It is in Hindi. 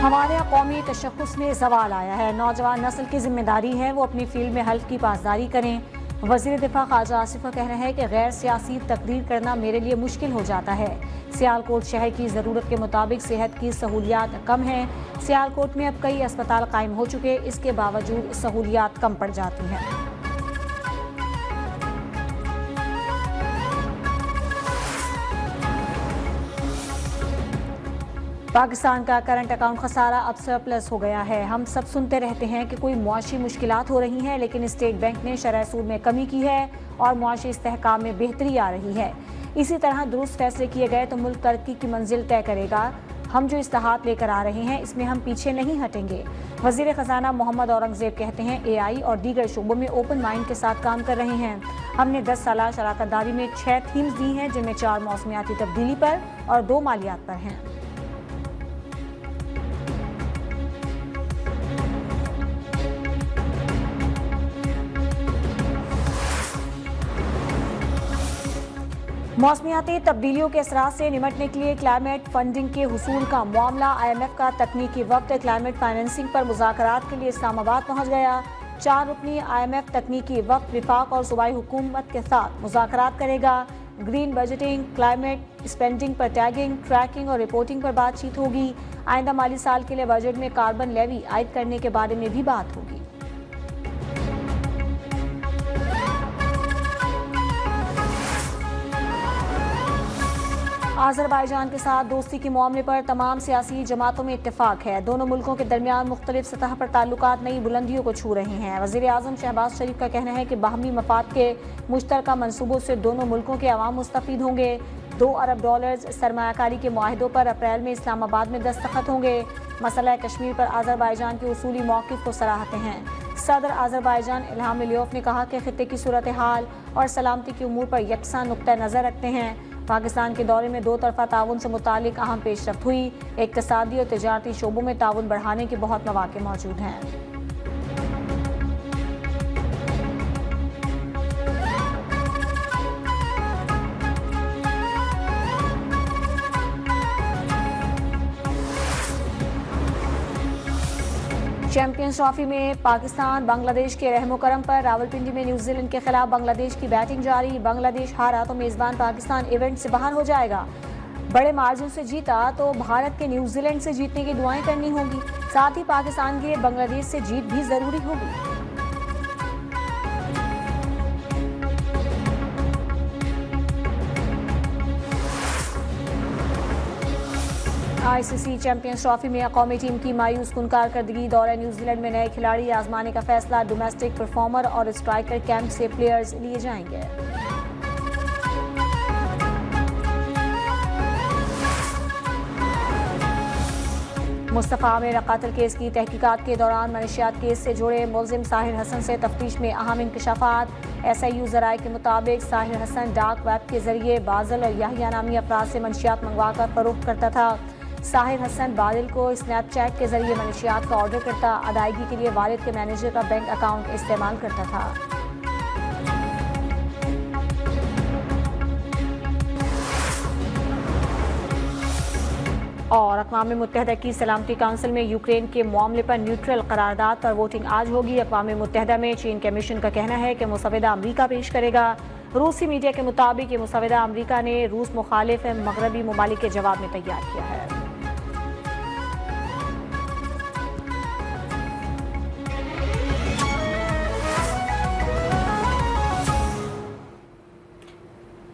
हमारे यहाँ कौमी तशख़्ख़ुस में सवाल आया है। नौजवान नस्ल की जिम्मेदारी है वो अपनी फील्ड में हल्फ की पासदारी करें। वज़ीर दिफा ख्वाजा आसिफ का कहना है कि गैर सियासी तकरीर करना मेरे लिए मुश्किल हो जाता है। सियालकोट शहर की ज़रूरत के मुताबिक सेहत की सहूलियात कम हैं। सियालकोट में अब कई अस्पताल कायम हो चुके, इसके बावजूद सहूलियात कम पड़ जाती हैं। पाकिस्तान का करंट अकाउंट खसारा अब सरप्लस हो गया है। हम सब सुनते रहते हैं कि कोई मुआशी मुश्किलात हो रही हैं, लेकिन स्टेट बैंक ने शरह सूद में कमी की है और मुआशी इस्तेहकाम में बेहतरी आ रही है। इसी तरह दुरुस्त फैसले किए गए तो मुल्क तरक्की की मंजिल तय करेगा। हम जो इस्लाहात लेकर आ रहे हैं इसमें हम पीछे नहीं हटेंगे। वज़ीर ख़जाना मोहम्मद औरंगज़ेब कहते हैं AI और दीगर शोबों में ओपन माइंड के साथ काम कर रहे हैं। हमने 10 साल शराकत दारी में 6 थीम्स दी हैं, जिनमें 4 मौसमियाती तब्दीली पर और 2 मालियात पर हैं। मौसमियाती तब्दीलियों के असरात से निपटने के लिए क्लाइमेट फंडिंग के हुसूल का मामला IMF का तकनीकी वक्त क्लाइमेट फाइनेंसिंग पर मुज़ाकरात के लिए इस्लामाबाद पहुंच गया। 4 रुकनी IMF तकनीकी वक्त विफाक और सूबाई हुकूमत के साथ मुज़ाकरात करेगा। ग्रीन बजटिंग, क्लाइमेट स्पेंडिंग पर टैगिंग, ट्रैकिंग और रिपोर्टिंग पर बातचीत होगी। आइंदा माली साल के लिए बजट में कार्बन लेवी आयद करने के बारे में भी बात होगी। अज़रबैजान के साथ दोस्ती के मामले पर तमाम सियासी जमातों में इत्तेफाक है। दोनों मुल्कों के दरमियान मुख्तलिफ सतह पर ताल्लुकात नई बुलंदियों को छू रहे हैं। वज़ीर आज़म शहबाज शरीफ का कहना है कि बाहमी मफाद के मुश्तरका मनसूबों से दोनों मुल्कों के अवाम मुस्तफ़ीद होंगे। $2 अरब सरमायाकारी के मुआहिदों पर अप्रैल में इस्लामाबाद में दस्तखत होंगे। मसला कश्मीर पर अज़रबैजान के उसूली मौक़िफ़ को सराहते हैं। सदर अज़रबैजान इल्हाम अलियोव ने कहा कि खित्ते की सूरत हाल और सलामती के उमूर पर यकसा नुक्ता नज़र रखते हैं। पाकिस्तान के दौरे में 2 तरफ़ा ताउन से मुतालिक अहम पेशरफ्त हुई। इक़्तिसादी और तिजारती शोबों में ताउन बढ़ाने के बहुत मौक़े मौजूद हैं। चैंपियंस ट्रॉफी में पाकिस्तान बांग्लादेश के रहमो करम पर रावलपिंडी में न्यूजीलैंड के खिलाफ बांग्लादेश की बैटिंग जारी। बांग्लादेश हारा तो मेजबान पाकिस्तान इवेंट से बाहर हो जाएगा। बड़े मार्जिन से जीता तो भारत के न्यूजीलैंड से जीतने की दुआएं करनी होगी। साथ ही पाकिस्तान के लिए बांग्लादेश से जीत भी जरूरी होगी। ICC चैंपियंस ट्रॉफी में कौमी टीम की मायूस कुन कारकर्दगी। दौरे न्यूजीलैंड में नए खिलाड़ी आजमाने का फैसला। डोमेस्टिक परफॉर्मर और स्ट्राइकर कैंप से प्लेयर्स लिए जाएंगे। मुस्तफ़ा आमिर कत्ल केस की तहकीकात के दौरान मनशियात केस से जुड़े मुलजिम साहिर हसन से तफ्तीश में अहम इंकशाफात। SIU ज़राए के मुताबिक साहिर हसन डार्क वेब के जरिए बादल और याहिया नामी अफराद से मनशियात मंगवाकर फरोख्त करता था। साहिर हसन बादल को स्नैपचैट के जरिए मनशियात का ऑर्डर करता, अदायगी के लिए वालिद के मैनेजर का बैंक अकाउंट इस्तेमाल करता था। और अक़वाम मुत्तहिदा की सलामती काउंसिल में यूक्रेन के मामले पर न्यूट्रल करारदाद पर वोटिंग आज होगी। अक़वाम मुत्तहिदा में चीन के मिशन का कहना है कि मुसवदा अमरीका पेश करेगा। रूसी मीडिया के मुताबिक ये मुसवदा अमरीका ने रूस मुखालिफ मगरबी ममालिक के जवाब में तैयार किया है।